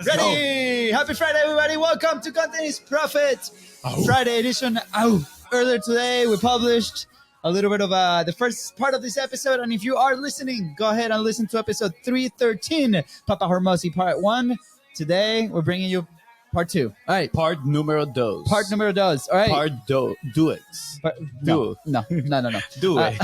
Ready! Happy Friday, everybody! Welcome to Content is Profit Friday edition. Earlier today, we published a little bit of the first part of this episode, and if you are listening, go ahead and listen to episode 313, Papa Hormozi Part 1. Today, we're bringing you Part 2. All right. Part número dos. Part número dos. All right. Part do it. No. Do it.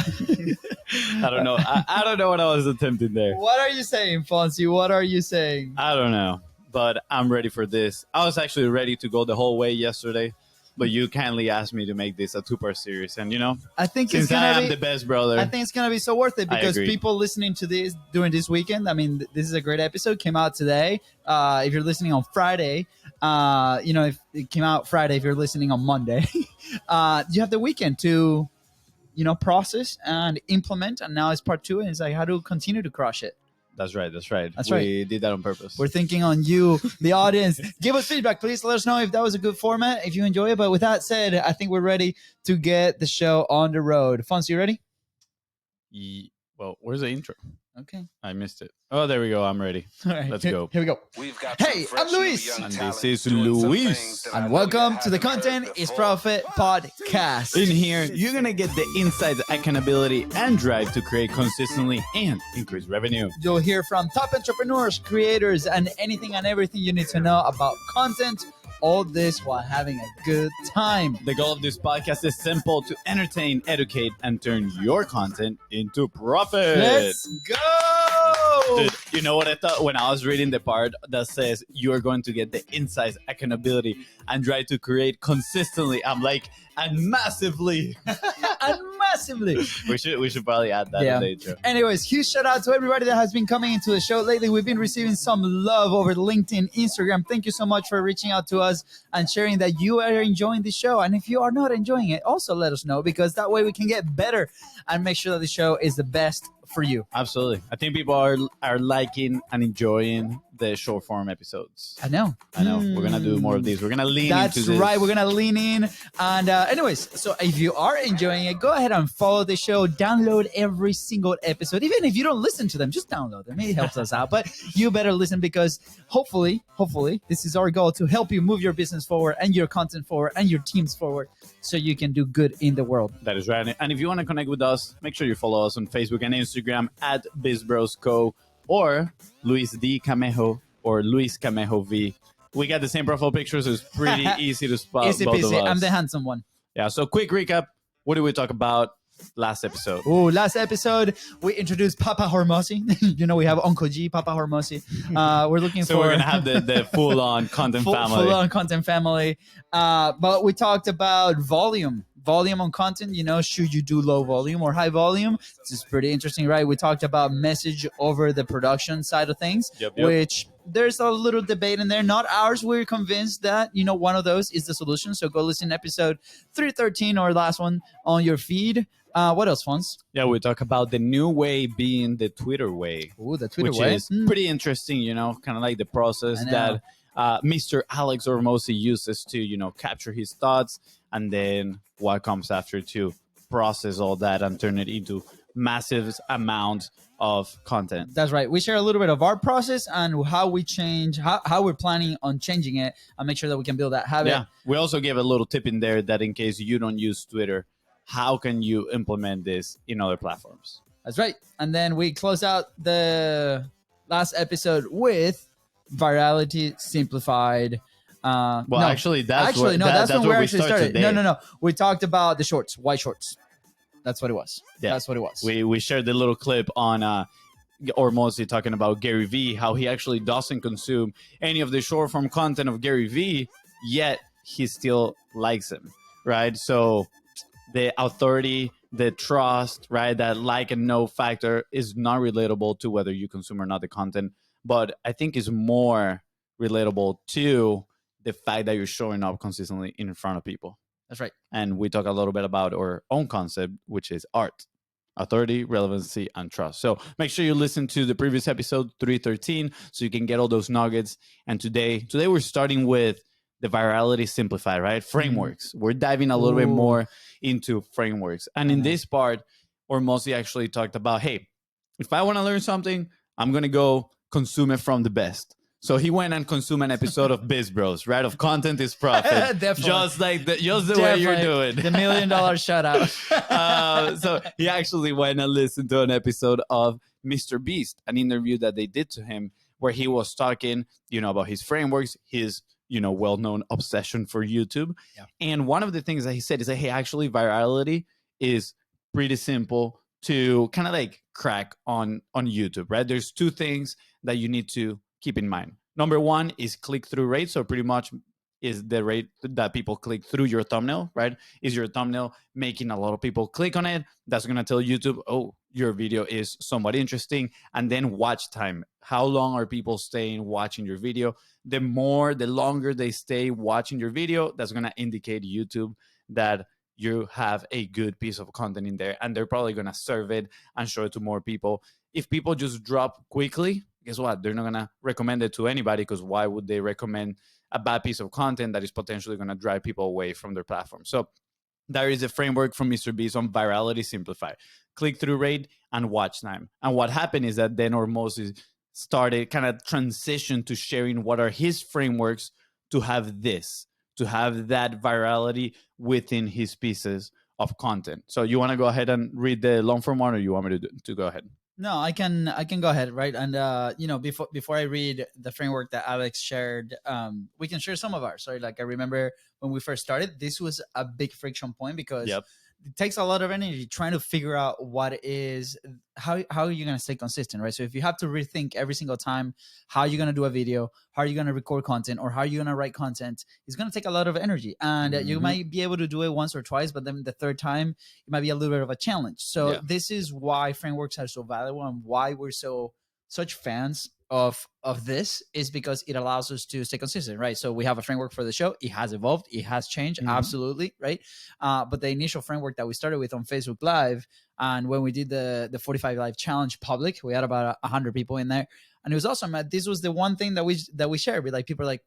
I don't know. I don't know what I was attempting there. What are you saying, Fonzie? What are you saying? I don't know, but I'm ready for this. I was actually ready to go the whole way yesterday, but you kindly asked me to make this a two-part series, and I think since it's gonna I am be the best brother, I think it's gonna be so worth it because agree. people listening to this during this weekend. I mean, this is a great episode. Came out today. If you're listening on Friday, if it came out Friday, if you're listening on Monday, you have the weekend to, process and implement. And now it's part 2, and it's like how to continue to crush it. That's right. That's We did that on purpose. We're thinking on you, the audience. Give us feedback, please. Let us know if that was a good format, if you enjoy it. But with that said, I think we're ready to get the show on the road. Fonz, you ready? Well, where's the intro? Okay. I missed it. Oh, there we go. I'm ready. All right. Let's go. Here we go. Hey, I'm Luis. And this is Luis. And welcome to the Content is Profit podcast. In here, you're going to get the insights, accountability, and drive to create consistently and increase revenue. You'll hear from top entrepreneurs, creators, and anything and everything you need to know about content. All this while having a good time. The goal of this podcast is simple: to entertain, educate, and turn your content into profit. Let's go! Dude, you know what I thought when I was reading the part that says you are going to get the insights, accountability, and try to create consistently? I'm like, and massively. And massively. We should probably add that in the intro. Anyways, huge shout out to everybody that has been coming into the show lately. We've been receiving some love over LinkedIn, Instagram. Thank you so much for reaching out to us and sharing that you are enjoying the show. And if you are not enjoying it, also let us know, because that way we can get better and make sure that the show is the best for you. Absolutely. I think people are liking and enjoying the short form episodes. I know. We're going to do more of these. We're going to lean into this. That's right. We're going to lean in. And anyways, so if you are enjoying it, go ahead and follow the show. Download every single episode. Even if you don't listen to them, just download them. It helps us out. But you better listen, because hopefully, this is our goal, to help you move your business forward and your content forward and your teams forward so you can do good in the world. That is right. And if you want to connect with us, make sure you follow us on Facebook and Instagram at BizBrosCo or Luis D. Camejo or Luis Camejo V. We got the same profile pictures, so it's pretty easy to spot Easy both of peasy. us. I'm the handsome one. Yeah, so quick recap. What did we talk about last episode? Last episode, we introduced Papa Hormozi. We have Uncle G, Papa Hormozi. We're looking So we're going to have the full-on content family. Full-on content family. But we talked about volume on content. Should you do low volume or high volume? This is pretty interesting, right? We talked about message over the production side of things, Yep. which there's a little debate in there. Not ours. We're convinced that, one of those is the solution. So go listen to episode 313 or last one on your feed. What else, Fons? Yeah, we talk about the new way being the Twitter way. Ooh, the Twitter which way. is pretty interesting, kind of like the process that Mr. Alex Hormozi uses to, capture his thoughts, and then what comes after to process all that and turn it into massive amount of content. That's right. We share a little bit of our process and how we change, how we're planning on changing it, and make sure that we can build that habit. Yeah. We also give a little tip in there that in case you don't use Twitter, how can you implement this in other platforms? That's right. And then we close out the last episode with virality simplified. That's where we started. Today. No. We talked about the shorts, white shorts. That's what it was. Yeah. That's what it was. We shared the little clip on Hormozi talking about Gary Vee, how he actually doesn't consume any of the short form content of Gary Vee, yet he still likes him, right? So the authority, the trust, right, that like and know factor is not relatable to whether you consume or not the content, but I think is more relatable to the fact that you're showing up consistently in front of people. That's right. And we talk a little bit about our own concept, which is art, authority, relevancy, and trust. So make sure you listen to the previous episode 313 so you can get all those nuggets. And today we're starting with the virality simplified, right? Frameworks. We're diving a little bit more into frameworks. And in this part, Hormozi actually talked about, hey, if I want to learn something, I'm going to go consume it from the best. So he went and consumed an episode of Biz Bros, right? Of content is profit. Definitely. Just like just the way you're doing. The $1 million shout out. So he actually went and listened to an episode of Mr. Beast, an interview that they did to him where he was talking, about his frameworks, his, well-known obsession for YouTube. Yeah. And one of the things that he said is that, hey, actually virality is pretty simple to kind of like crack on YouTube, right? There's two things that you need to keep in mind. Number one is click-through rate. So pretty much is the rate that people click through your thumbnail, right? Is your thumbnail making a lot of people click on it? That's going to tell YouTube, oh, your video is somewhat interesting. And then watch time. How long are people staying watching your video? The longer they stay watching your video, that's going to indicate YouTube that you have a good piece of content in there, and they're probably going to serve it and show it to more people. If people just drop quickly, guess what? They're not going to recommend it to anybody, because why would they recommend a bad piece of content that is potentially going to drive people away from their platform? So there is a framework from Mr. Beast on virality simplified, click-through rate, and watch time. And what happened is that then Hormozi started kind of transition to sharing what are his frameworks to have that virality within his pieces of content. So you want to go ahead and read the long form one, or you want me to go ahead? No, I can go ahead, right? And before I read the framework that Alex shared, we can share some of ours. Sorry, like I remember when we first started, this was a big friction point because it takes a lot of energy trying to figure out how are you going to stay consistent, right? So if you have to rethink every single time how you're going to do a video, how are you going to record content, or how are you going to write content, it's going to take a lot of energy. And you might be able to do it once or twice, but then the third time, it might be a little bit of a challenge. So this is why frameworks are so valuable and why we're such fans of this, is because it allows us to stay consistent, right? So we have a framework for the show. It has evolved. It has changed. Absolutely, right? But the initial framework that we started with on Facebook Live, and when we did the 45 Live Challenge public, we had about 100 people in there. And it was awesome. This was the one thing that we shared with, like, people are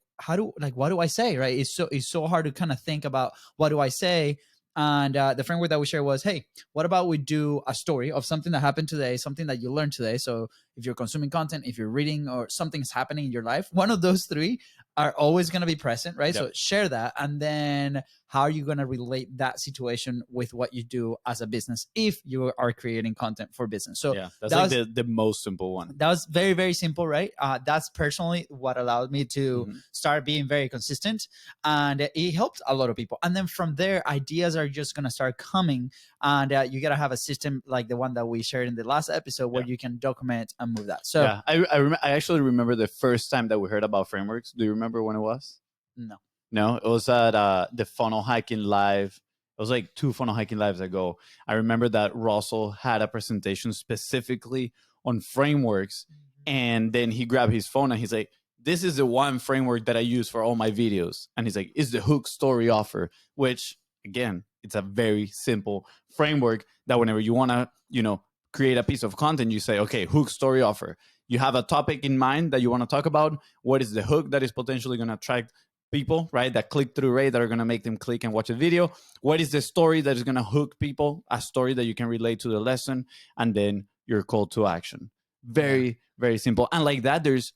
like, what do I say, right? It's so hard to kind of think about what do I say. And the framework that we shared was, hey, what about we do a story of something that happened today, something that you learned today. So if you're consuming content, if you're reading, or something's happening in your life, one of those three are always going to be present, right? So share that. And then how are you going to relate that situation with what you do as a business if you are creating content for business? So that's like the most simple one. That was very, very simple, right? That's personally what allowed me to start being very consistent, and it helped a lot of people. And then from there, ideas are just going to start coming, and you got to have a system like the one that we shared in the last episode where you can document and move that. So I actually remember the first time that we heard about frameworks. Do you remember when it was? No, it was at the Funnel Hacking Live. It was like 2 Funnel Hacking Lives ago. I remember that Russell had a presentation specifically on frameworks, and then he grabbed his phone and he's like, this is the one framework that I use for all my videos. And he's like, it's the hook story offer, which, again, it's a very simple framework that whenever you want to, create a piece of content, you say, okay, hook story offer. You have a topic in mind that you want to talk about. What is the hook that is potentially going to attract people, right? That click-through rate that are going to make them click and watch a video. What is the story that is going to hook people? A story that you can relate to the lesson, and then your call to action. Very, very simple. And like that, there's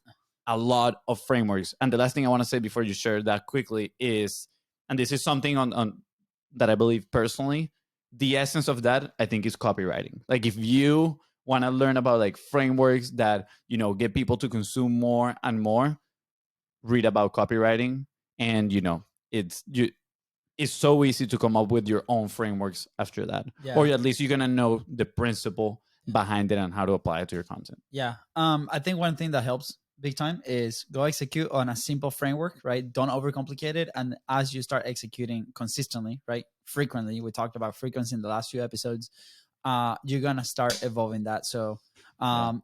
a lot of frameworks. And the last thing I want to say before you share that quickly is, and this is something on that I believe personally, the essence of that, I think, is copywriting. Like, if you want to learn about like frameworks that, get people to consume more and more, read about copywriting. And, it's so easy to come up with your own frameworks after that. Or at least you're going to know the principle behind it and how to apply it to your content. Yeah. I think one thing that helps big time is go execute on a simple framework, right? Don't overcomplicate it. And as you start executing consistently, right? Frequently, we talked about frequency in the last few episodes, you're going to start evolving that. So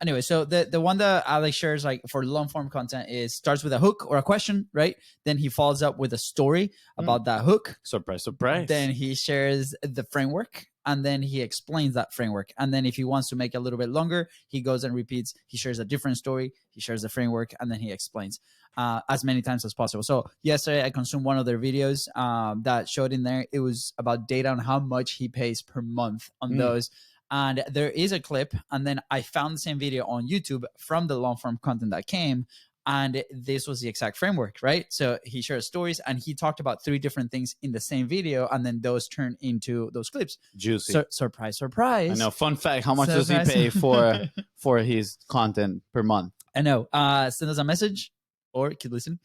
anyway, so the one that Alex shares, like for long form content, is starts with a hook or a question, right? Then he follows up with a story about that hook. Surprise. Then he shares the framework, and then he explains that framework. And then if he wants to make it a little bit longer, he goes and repeats. He shares a different story. He shares the framework, and then he explains as many times as possible. So yesterday I consumed one of their videos that showed in there. It was about data on how much he pays per month on those. And there is a clip, and then I found the same video on YouTube from the long form content that came, and this was the exact framework, right? So he shared stories, and he talked about 3 different things in the same video, and then those turn into those clips. Juicy. Surprise, surprise. I know. Fun fact: how much does he pay for his content per month? I know. Send us a message or keep listening.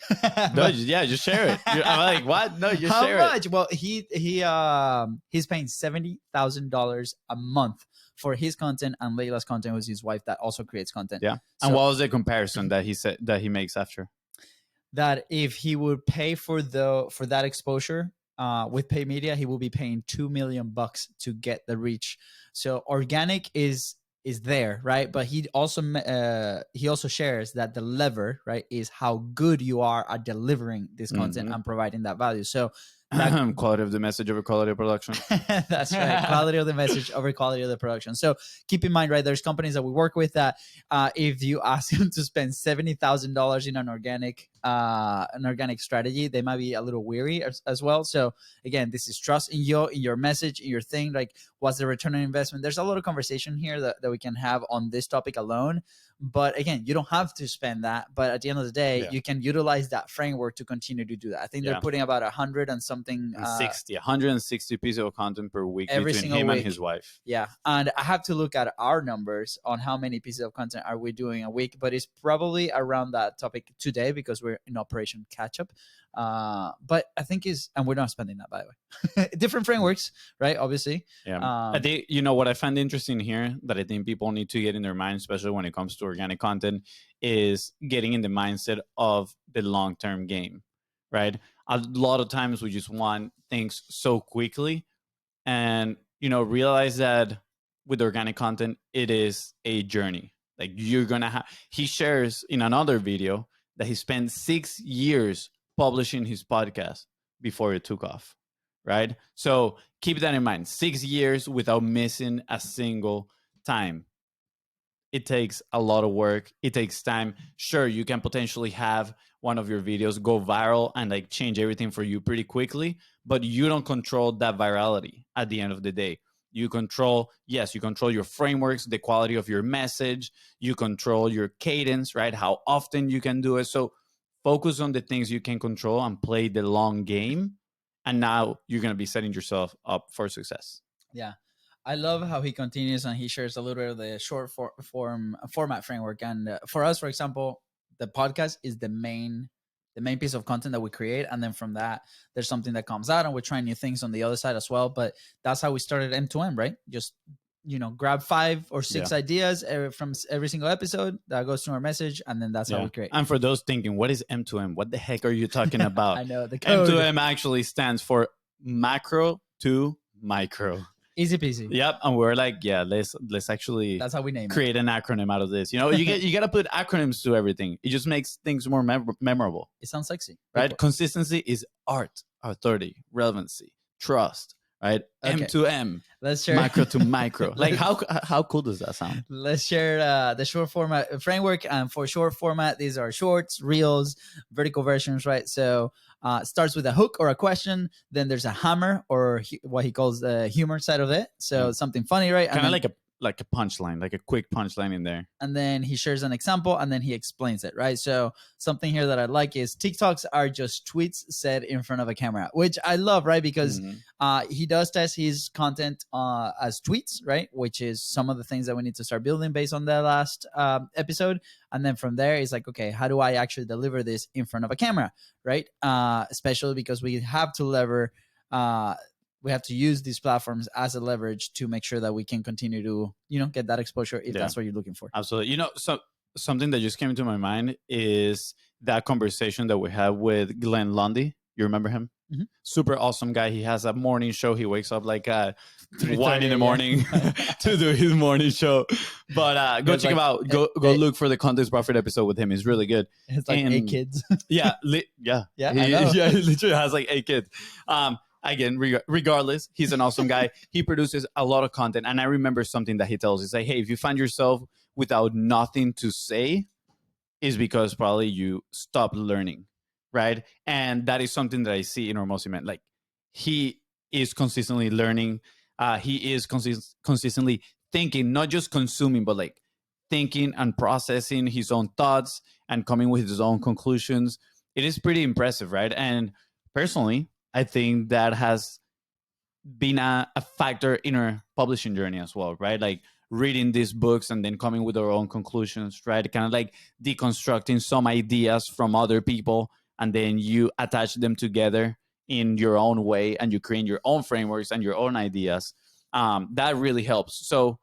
No, just share it. I'm like, what? No, just How share much? it. Well, he's paying $70,000 a month for his content and Layla's content, who's his wife that also creates content. Yeah. So And what was the comparison that he said that he makes after? that if he would pay for that exposure with paid media, he will be paying $2 million to get the reach. So organic is there, right? But he also shares that the lever, right, is how good you are at delivering this content and providing that value. So that quality of the message over quality of production. That's right. Quality of the message over quality of the production. So keep in mind, right, there's companies that we work with that if you ask them to spend $70,000 in an organic strategy, they might be a little weary as well. So again, this is trust in your message, in your thing. Like, what's the return on investment? There's a lot of conversation here that we can have on this topic alone. But again, you don't have to spend that. But at the end of the day, you can utilize that framework to continue to do that. I think they're putting about 100 and something 160 pieces of content per week every between single him week. and his wife. Yeah. And I have to look at our numbers on how many pieces of content are we doing a week, but it's probably around that topic today because we're in Operation Catch Up. But I think and we're not spending that, by the way. Different frameworks, right? Obviously. Yeah. I think, what I find interesting here that I think people need to get in their mind, especially when it comes to organic content, is getting in the mindset of the long-term game, right? A lot of times we just want things so quickly and, realize that with organic content, it is a journey. Like you're going to he shares in another video that he spent 6 years publishing his podcast before it took off, right? So keep that in mind. 6 years without missing a single time. It takes a lot of work. It takes time. Sure, you can potentially have one of your videos go viral and like change everything for you pretty quickly, but you don't control that virality at the end of the day. You control your frameworks, the quality of your message, you control your cadence, right? How often you can do it. So focus on the things you can control and play the long game. And now you're going to be setting yourself up for success. Yeah. I love how he continues and he shares a little bit of the short form format framework. And for us, for example, the podcast is the main piece of content that we create. And then from that, there's something that comes out and we're trying new things on the other side as well. But that's how we started M2M, right? Just, grab 5 or 6 ideas from every single episode that goes to our message. And then that's how we create. And for those thinking, what is M2M? What the heck are you talking about? I know the code. M2M actually stands for macro to micro. Easy peasy. Yep, and we're like, let's actually that's how we name create an acronym out of this. You got to put acronyms to everything. It just makes things more memorable. It sounds sexy, right? Consistency is art, authority, relevancy, trust, right? Okay. M2M. Let's share macro to micro. Like how cool does that sound? Let's share the short format framework. And for short format, these are shorts, reels, vertical versions, right? So starts with a hook or a question. Then there's a hammer or what he calls the humor side of it. So something funny, right? Kind of like a punchline, like a quick punchline in there. And then he shares an example and then he explains it, right? So something here that I like is TikToks are just tweets said in front of a camera, which I love, right? Because he does test his content as tweets, right? Which is some of the things that we need to start building based on the last episode. And then from there, it's like, okay, how do I actually deliver this in front of a camera, right? Especially because we have to we have to use these platforms as a leverage to make sure that we can continue to, get that exposure if that's what you're looking for. Absolutely. So something that just came to my mind is that conversation that we had with Glenn Lundy. You remember him? Mm-hmm. Super awesome guy. He has a morning show. He wakes up like 1 in the morning to do his morning show. But go check him out. Go look for the Context Profit episode with him. He's really good. It's like 8 kids. Yeah. I know. He literally has like 8 kids. Again, regardless, he's an awesome guy. He produces a lot of content. And I remember something that he tells. He's like, hey, if you find yourself without nothing to say, is because probably you stopped learning, right? And that is something that I see in Hormozi. Like, he is consistently learning. He is consistently thinking, not just consuming, but like thinking and processing his own thoughts and coming with his own conclusions. It is pretty impressive, right? And personally, I think that has been a factor in our publishing journey as well, right? Like reading these books and then coming with our own conclusions, right? Kind of like deconstructing some ideas from other people, and then you attach them together in your own way, and you create your own frameworks and your own ideas. That really helps. So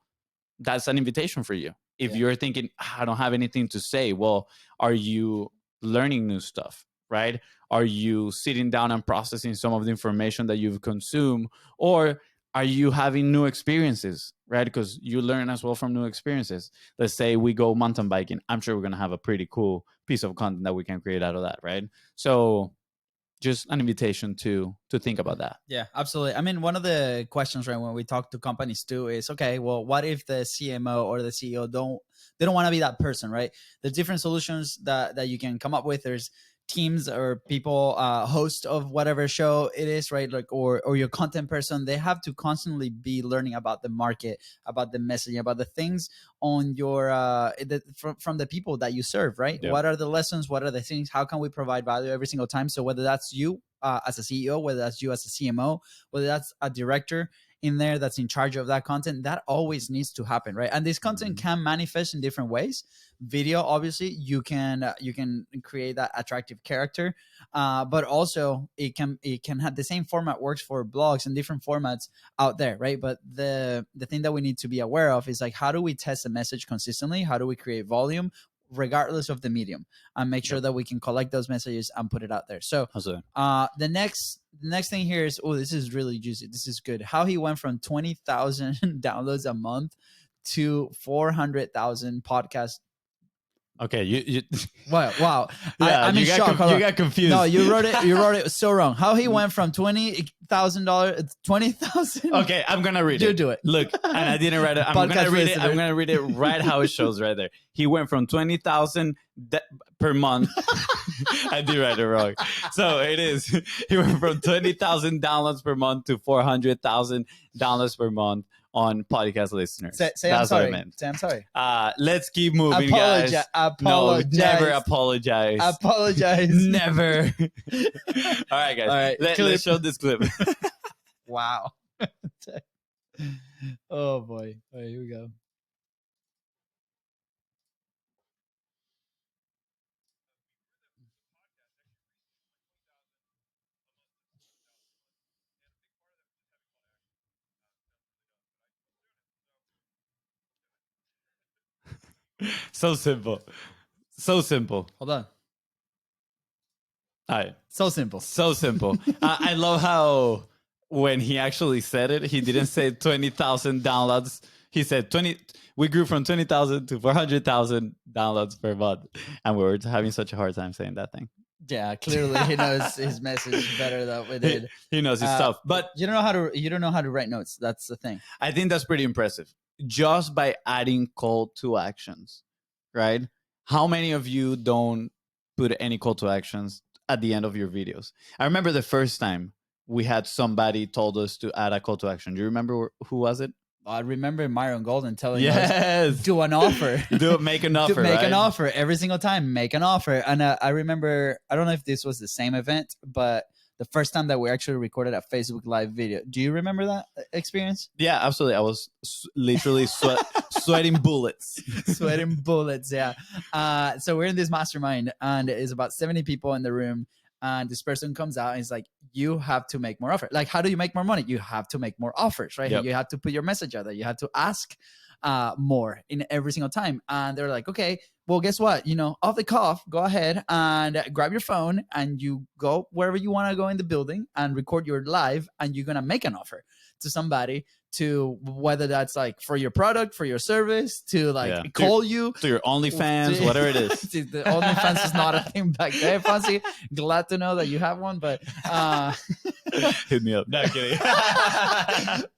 that's an invitation for you. If you're thinking, I don't have anything to say, well, are you learning new stuff, right? Are you sitting down and processing some of the information that you've consumed? Or are you having new experiences, right? Because you learn as well from new experiences. Let's say we go mountain biking. I'm sure we're going to have a pretty cool piece of content that we can create out of that, right? So just an invitation to think about that. Yeah, absolutely. I mean, one of the questions, right, when we talk to companies too, is okay, well, what if the CMO or the CEO don't want to be that person, right? There's different solutions that you can come up with. There's teams or people, host of whatever show it is, right? Like, or your content person, they have to constantly be learning about the market, about the messaging, about the things on your from the people that you serve, right? Yeah. What are the lessons? What are the things? How can we provide value every single time? So whether that's you as a CEO, whether that's you as a CMO, whether that's a director in there that's in charge of that content, that always needs to happen, right? And this content can manifest in different ways. Video, obviously, you can create that attractive character, but also it can have the same format works for blogs and different formats out there, right? But the thing that we need to be aware of is like, how do we test a message consistently? How do we create volume regardless of the medium, and make sure that we can collect those messages and put it out there? So the next thing here is, this is really juicy. This is good. How he went from 20,000 downloads a month to 400,000 podcasts. Okay, you wow. Yeah, I'm in shock. You got confused. No, you wrote it so wrong. How he went from $20,000. Okay, I'm gonna read it. You do it. Look, and I didn't write it. I'm gonna read it. I'm gonna read it right how it shows right there. He went from 20,000 per month. I did write it wrong. So it is. He went from 20,000 downloads per month to 400,000 downloads per month on podcast listeners. Say That's I'm sorry. what I meant. Say I'm sorry. Let's keep moving, guys. Apologize. No, never apologize. Apologize. Never. All right, guys. All right, Let's show this clip. Wow. Oh boy. All right, here we go. So simple. So simple. Hold on. All right. So simple. So simple. I love how when he actually said it, he didn't say 20,000 downloads. He said 20. We grew from 20,000 to 400,000 downloads per month, and we were having such a hard time saying that thing. Yeah, clearly he knows his message better than we did. He knows his stuff, but you don't know how to write notes. That's the thing. I think that's pretty impressive. Just by adding call to actions, right? How many of you don't put any call to actions at the end of your videos? I remember the first time we had somebody told us to add a call to action. Do you remember who was it? I remember Myron Golden telling us, do an offer. Make an offer. Make an offer every single time. Make an offer. And I remember, I don't know if this was the same event, but the first time that we actually recorded a Facebook Live video. Do you remember that experience? Yeah, absolutely. I was literally sweating bullets. Sweating bullets, yeah. So we're in this mastermind, and it's about 70 people in the room. And this person comes out and is like, you have to make more offers. Like, how do you make more money? You have to make more offers, right? Yep. You have to put your message out there. You have to ask more in every single time. And they're like, okay, well, guess what? Off the cuff, go ahead and grab your phone and you go wherever you want to go in the building and record your live, and you're going to make an offer to somebody, to whether that's like for your product, for your service, to call you. To your OnlyFans, whatever it is. The OnlyFans is not a thing back there, Fonzie. Glad to know that you have one, but hit me up. Not kidding.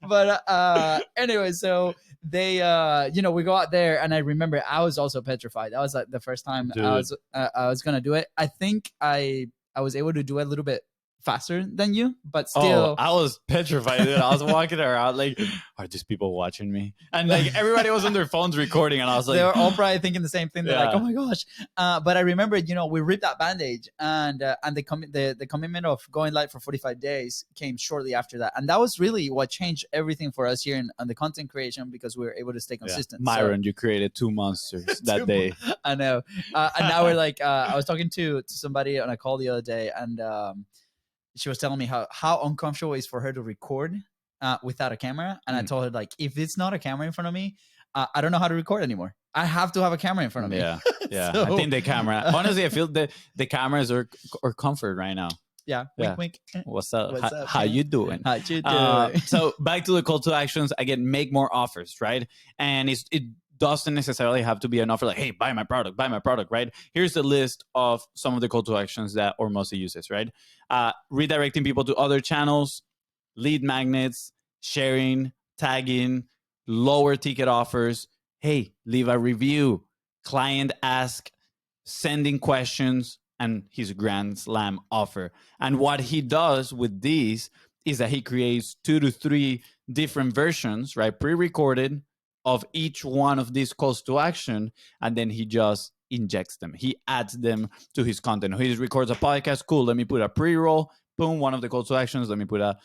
But anyway, so they we go out there, and I remember I was also petrified. That was like the first time I was gonna do it. I think I was able to do it a little bit faster than you, but Oh, still. I was petrified. Dude. I was walking around like, are these people watching me? And like everybody was on their phones recording, and I was They like, were all probably thinking the same thing. They're like, Yeah. "Oh my gosh!" But I remember, we ripped that bandage, and the commitment of going live for 45 days came shortly after that, and that was really what changed everything for us here on the content creation, because we were able to stay yeah. consistent. Myron, you created 2 monsters that day. I know, and now we're like, I was talking to somebody on a call the other day, and she was telling me how uncomfortable it is for her to record without a camera, and I told her, like, if it's not a camera in front of me, I don't know how to record anymore. I have to have a camera in front of me. Yeah, yeah. So- I think the camera. Honestly, I feel the cameras are comfort right now. Yeah, Yeah. wink, wink. What's up? What's how, up, how man? you doing? How you doing? So back to the call to actions again. Make more offers, right? And it doesn't necessarily have to be an offer like, "Hey, buy my product, right? Here's the list of some of the call to actions that Ormosi uses, right? Redirecting people to other channels, lead magnets, sharing, tagging, lower ticket offers. Hey, leave a review. Client ask, sending questions, and his grand slam offer. And what he does with these is that he creates 2 to 3 different versions, right, pre-recorded of each one of these calls to action, and then he just injects them. He adds them to his content. He records a podcast. Cool. Let me put a pre-roll. Boom. One of the call to actions. Let me put a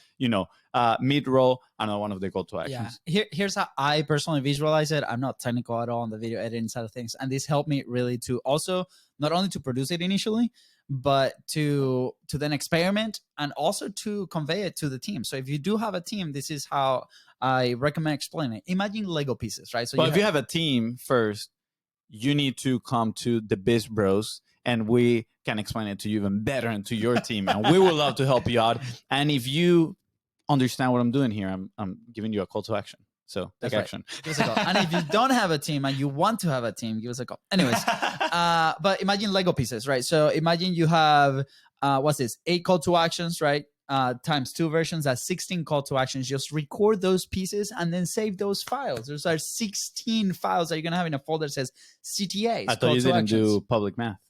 mid-roll. Another one of the call to actions. Yeah. Here's how I personally visualize it. I'm not technical at all on the video editing side of things, and this helped me really to also not only to produce it initially, but to then experiment and also to convey it to the team. So if you do have a team, this is how I recommend explaining it. Imagine Lego pieces, right? So But if you have a team first, you need to come to the Biz Bros, and we can explain it to you even better and to your team, and we would love to help you out. And if you understand what I'm doing here, I'm giving you a call to action. So take action. Give us a call. And if you don't have a team and you want to have a team, give us a call. Anyways, but imagine Lego pieces, right? So imagine you have what's this? 8 call to actions, right? Times 2 versions, that's 16 call to actions. Just record those pieces and then save those files. Those are 16 files that you're gonna have in a folder that says CTAs. I thought you didn't do public math.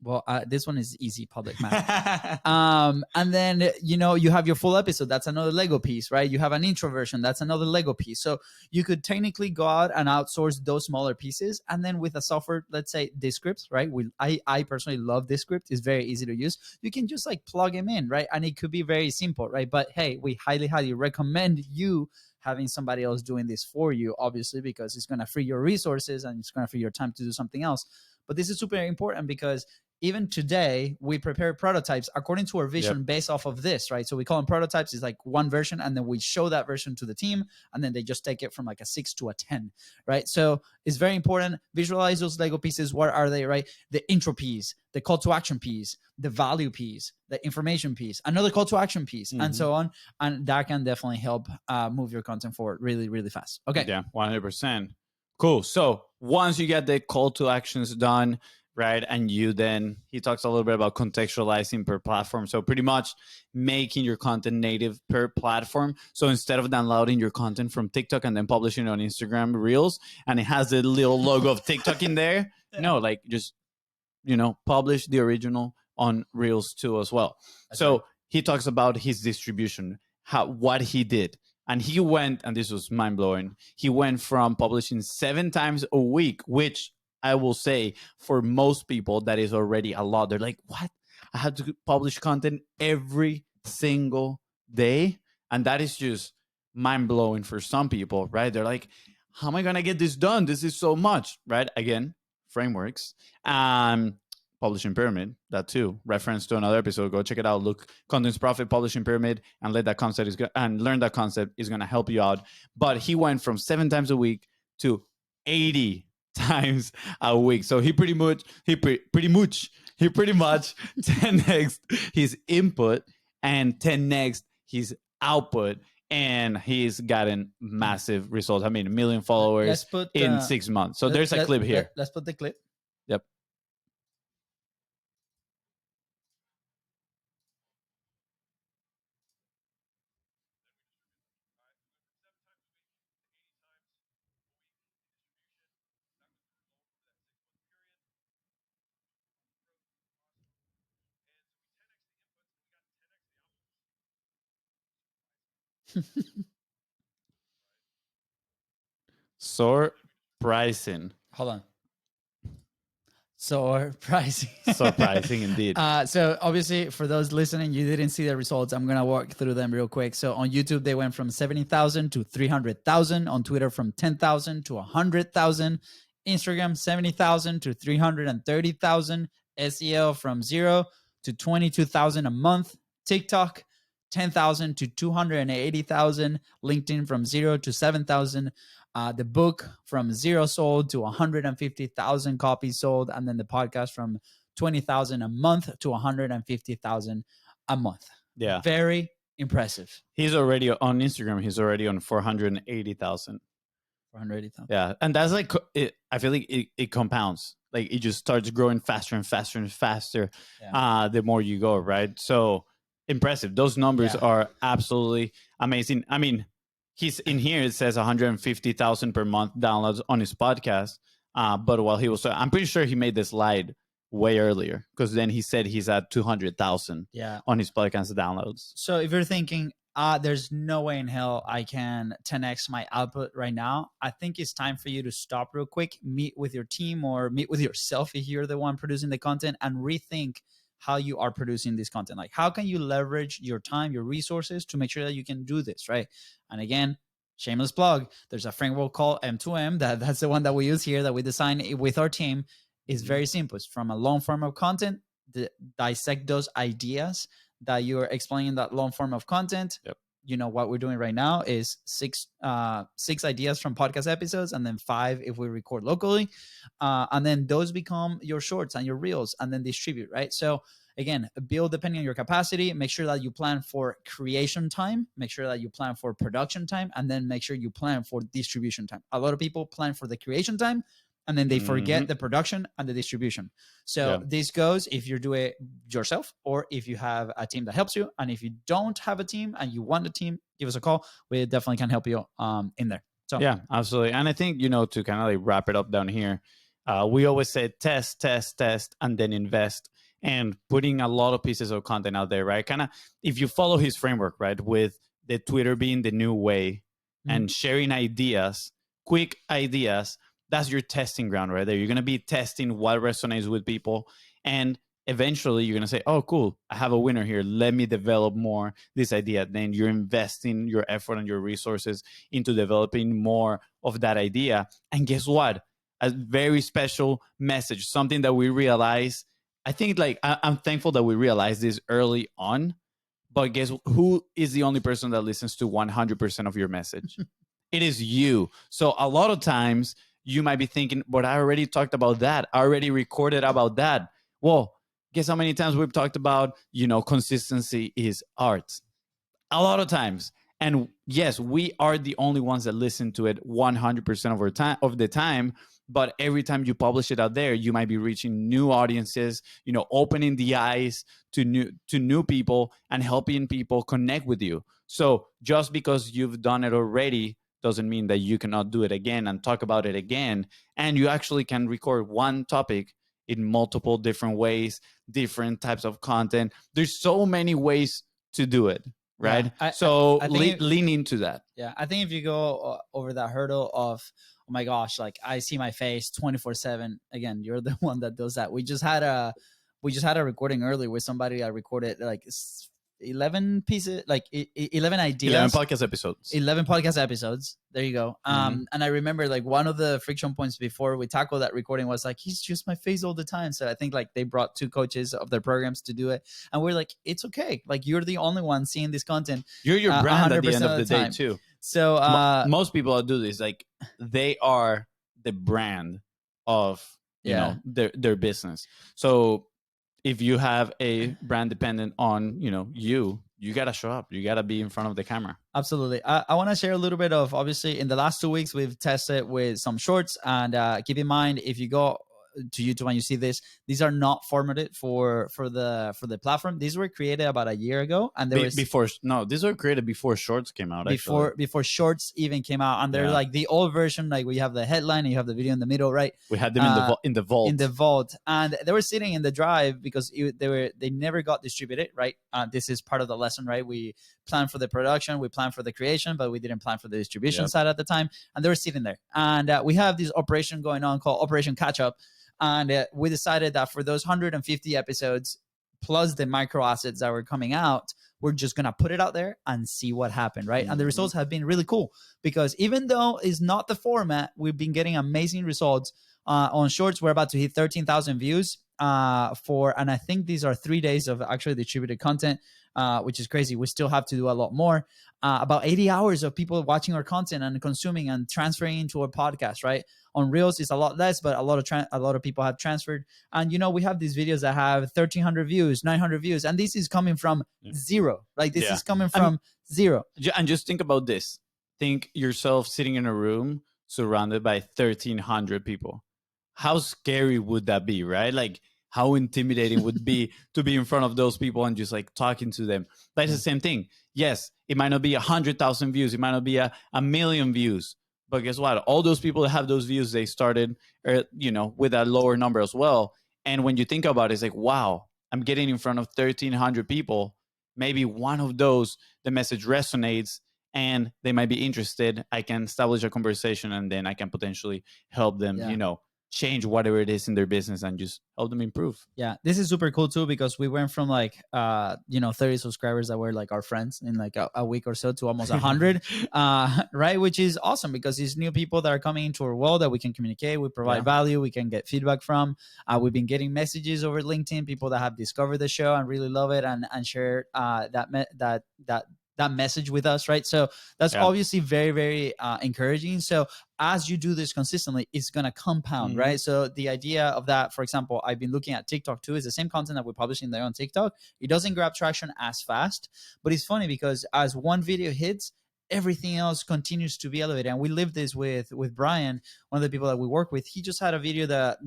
Well, this one is easy public math. And then, you have your full episode. That's another Lego piece, right? You have an intro version. That's another Lego piece. So you could technically go out and outsource those smaller pieces. And then with a software, let's say Descript, right? I personally love Descript. It's very easy to use. You can just like plug them in, right? And it could be very simple, right? But hey, we highly, highly recommend you having somebody else doing this for you, obviously, because it's going to free your resources and it's going to free your time to do something else. But this is super important because even today, we prepare prototypes according to our vision based off of this, right? So we call them prototypes. It's like one version, and then we show that version to the team, and then they just take it from like a 6 to a 10, right? So it's very important. Visualize those Lego pieces. What are they, right? The intro piece, the call to action piece, the value piece, the information piece, another call to action piece, and so on. And that can definitely help move your content forward really, really fast. Okay. Yeah, 100%. Cool. So once you get the call to actions done, right, and he talks a little bit about contextualizing per platform. So pretty much making your content native per platform. So instead of downloading your content from TikTok and then publishing it on Instagram Reels, and it has the little logo of TikTok in there, no, like just, publish the original on Reels too as well. That's so right. He talks about his distribution, what he did. And he went, and this was mind blowing, he went from publishing 7 times a week, which I will say for most people, that is already a lot. They're like, what? I have to publish content every single day? And that is just mind blowing for some people, right? They're like, how am I going to get this done? This is so much, right? Again, frameworks. Publishing Pyramid, that too. Reference to another episode. Go check it out. Look, Contents Profit, Publishing Pyramid, and learn that concept is going to help you out. But he went from 7 times a week to 80 times a week. So he pretty much 10x his input and 10x his output, and he's gotten massive results. I mean, 1 million followers in 6 months. So there's a clip here. Let's put the clip. Yep. Surprising. Hold on. Surprising. Surprising indeed. So obviously, for those listening, you didn't see the results. I'm gonna walk through them real quick. So on YouTube, they went from 70,000 to 300,000. On Twitter, from 10,000 to 100,000. Instagram, 70,000 to 330,000. SEO from 0 to 22,000 a month. TikTok, 10,000 to 280,000. LinkedIn from 0 to 7,000. The book from 0 sold to 150,000 copies sold, and then the podcast from 20,000 a month to 150,000 a month. Yeah. Very impressive. He's already on Instagram. He's already on 480,000. 480,000. Yeah. And that's like, I feel like it compounds. Like it just starts growing faster and faster and faster the more you go, right? So impressive. Those numbers are absolutely amazing. I mean, he's in here, it says 150,000 per month downloads on his podcast. But while he was, I'm pretty sure he made this slide way earlier, because then he said he's at 200,000 on his podcast downloads. So if you're thinking, there's no way in hell I can 10x my output right now, I think it's time for you to stop real quick, meet with your team or meet with yourself if you're the one producing the content, and rethink how you are producing this content. Like, how can you leverage your time, your resources to make sure that you can do this, right? And again, shameless plug, there's a framework called M2M. That's the one that we use here, that we design with our team. It's very simple. It's from a long form of content, dissect those ideas that you're explaining in that long form of content. Yep. You know, what we're doing right now is six ideas from podcast episodes, and then 5 if we record locally. And then those become your shorts and your reels, and then distribute, right? So again, build depending on your capacity. Make sure that you plan for creation time, make sure that you plan for production time, and then make sure you plan for distribution time. A lot of people plan for the creation time, and then they forget the production and the distribution. So this goes if you do it yourself, or if you have a team that helps you. And if you don't have a team and you want a team, give us a call. We definitely can help you in there. So yeah, absolutely. And I think, you know, to kind of like wrap it up down here, we always say test, and then invest. And putting a lot of pieces of content out there, right? Kind of, if you follow his framework, right, with the Twitter being the new way and sharing ideas, quick ideas, that's your testing ground right there. You're going to be testing what resonates with people. And eventually you're going to say, oh, cool, I have a winner here. Let me develop more this idea. Then you're investing your effort and your resources into developing more of that idea. And guess what? A very special message, something that we realize. I think like I'm thankful that we realized this early on, but guess who is the only person that listens to 100% of your message? It is you. So a lot of times you might be thinking, but I already talked about that. I already recorded about that. Well, guess how many times we've talked about, you know, consistency is art. A lot of times. And yes, we are the only ones that listen to it 100% of the time. But every time you publish it out there, you might be reaching new audiences, you know, opening the eyes to new people and helping people connect with you. So just because you've done it already doesn't mean that you cannot do it again and talk about it again. And you actually can record one topic in multiple different ways, different types of content. There's so many ways to do it, right? Yeah, lean into that. Yeah, I think if you go over that hurdle of, oh my gosh, like I see my face 24/7. Again, you're the one that does that. We just had a recording earlier with somebody that recorded like 11 pieces, like 11 ideas. 11 podcast episodes. 11 podcast episodes. There you go. And I remember like one of the friction points before we tackled that recording was like, he's just my face all the time. So I think like they brought 2 coaches of their programs to do it. And we're like, it's okay. Like you're the only one seeing this content. You're your brand at the end of the day too. So most people that do this, like they are the brand of you know their business. So if you have a brand dependent on, you know, you got to show up. You got to be in front of the camera. Absolutely. I want to share a little bit of, obviously, in the last 2 weeks, we've tested with some shorts. And keep in mind, if you go to YouTube and you see this, these are not formatted for the platform. These were created about a year ago, and there was these were created before Shorts came out. Actually, before Shorts even came out, and they're Yeah. like the old version, like we have the headline and you have the video in the middle, right? we had them in the vault. In the vault, and they were sitting in the drive because they never got distributed, right? This is part of the lesson, right? We planned for the production, we planned for the creation, but we didn't plan for the distribution Yep. side at the time, and they were sitting there. And we have this operation going on called Operation Catch Up, and we decided that for those 150 episodes plus the micro assets that were coming out, we're just gonna put it out there and see what happened, right? And the results have been really cool, because even though it's not the format, we've been getting amazing results. On Shorts, we're about to hit 13,000 views and I think these are 3 days of actually distributed content, which is crazy. We still have to do a lot more. About 80 hours of people watching our content and consuming and transferring into our podcast, right? On Reels, it's a lot less, but a lot of people have transferred. And we have these videos that have 1,300 views, 900 views, and this is coming from zero. Like this is coming from zero. And just think about this. Think yourself sitting in a room surrounded by 1,300 people. How scary would that be, right? Like, how intimidating would it be to be in front of those people and just like talking to them? That's the same thing. Yes, it might not be 100,000 views. It might not be a million views. But guess what? All those people that have those views, they started, with a lower number as well. And when you think about it, it's like, wow, I'm getting in front of 1,300 people. Maybe one of those, the message resonates and they might be interested. I can establish a conversation and then I can potentially help them, change whatever it is in their business and just help them improve. Yeah, this is super cool too, because we went from 30 subscribers that were like our friends in like a week or so to almost 100, right? Which is awesome, because these new people that are coming into our world that we can communicate, we provide value, we can get feedback from. We've been getting messages over LinkedIn, people that have discovered the show and really love it and share that message with us, right? So that's obviously very, very encouraging. So as you do this consistently, it's going to compound, right? So the idea of that, for example, I've been looking at TikTok too, is the same content that we're publishing there on TikTok. It doesn't grab traction as fast, but it's funny because as one video hits, everything else continues to be elevated. And we live this with Brian, one of the people that we work with. He just had a video that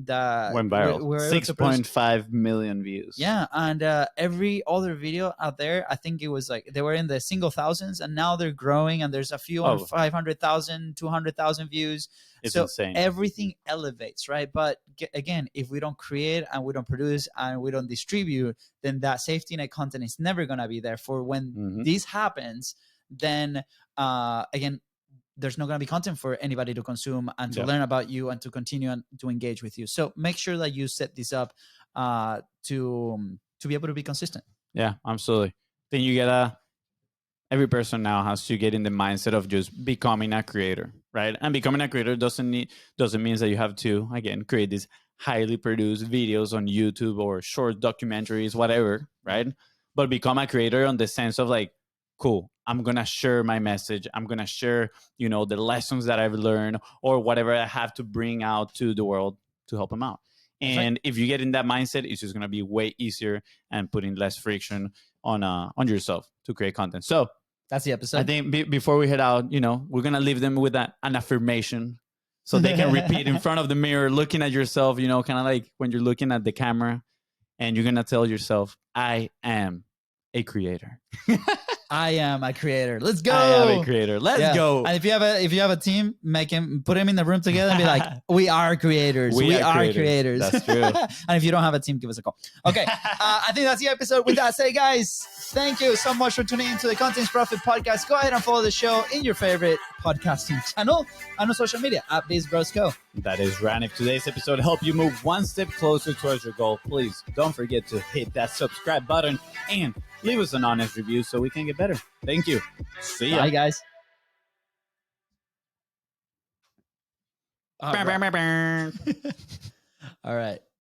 went viral, 6.5 million views. Yeah, and every other video out there, I think it was like they were in the single thousands, and now they're growing, and there's a few on 500,000, 200,000 views. It's so insane. Everything elevates, right? But again, if we don't create and we don't produce and we don't distribute, then that safety net content is never going to be there for when this happens. Then again, there's not going to be content for anybody to consume and to learn about you and to continue and to engage with you. So make sure that you set this up to be able to be consistent. Yeah, absolutely. Then you get every person now has to get in the mindset of just becoming a creator, right? And becoming a creator doesn't mean that you have to, again, create these highly produced videos on YouTube or short documentaries, whatever, right? But become a creator on the sense of like, cool, I'm going to share my message. I'm going to share, the lessons that I've learned or whatever I have to bring out to the world to help them out. And if you get in that mindset, it's just going to be way easier and putting less friction on yourself to create content. So that's the episode. I think before we head out, we're going to leave them with an affirmation so they can repeat in front of the mirror, looking at yourself, kind of like when you're looking at the camera, and you're going to tell yourself, I am a creator. I am a creator. Let's go. I am a creator. Let's go. And if you have a team, put them in the room together and be like, we are creators. We are creators. That's true. And if you don't have a team, give us a call. Okay. I think that's the episode. With that said, guys, thank you so much for tuning into the Content Profit Podcast. Go ahead and follow the show in your favorite podcasting channel and on social media at BizBrosCo. That is Ran. If today's episode helped you move one step closer towards your goal, please don't forget to hit that subscribe button and leave us an honest review so we can get better. Thank you. See ya. Bye, guys. All right.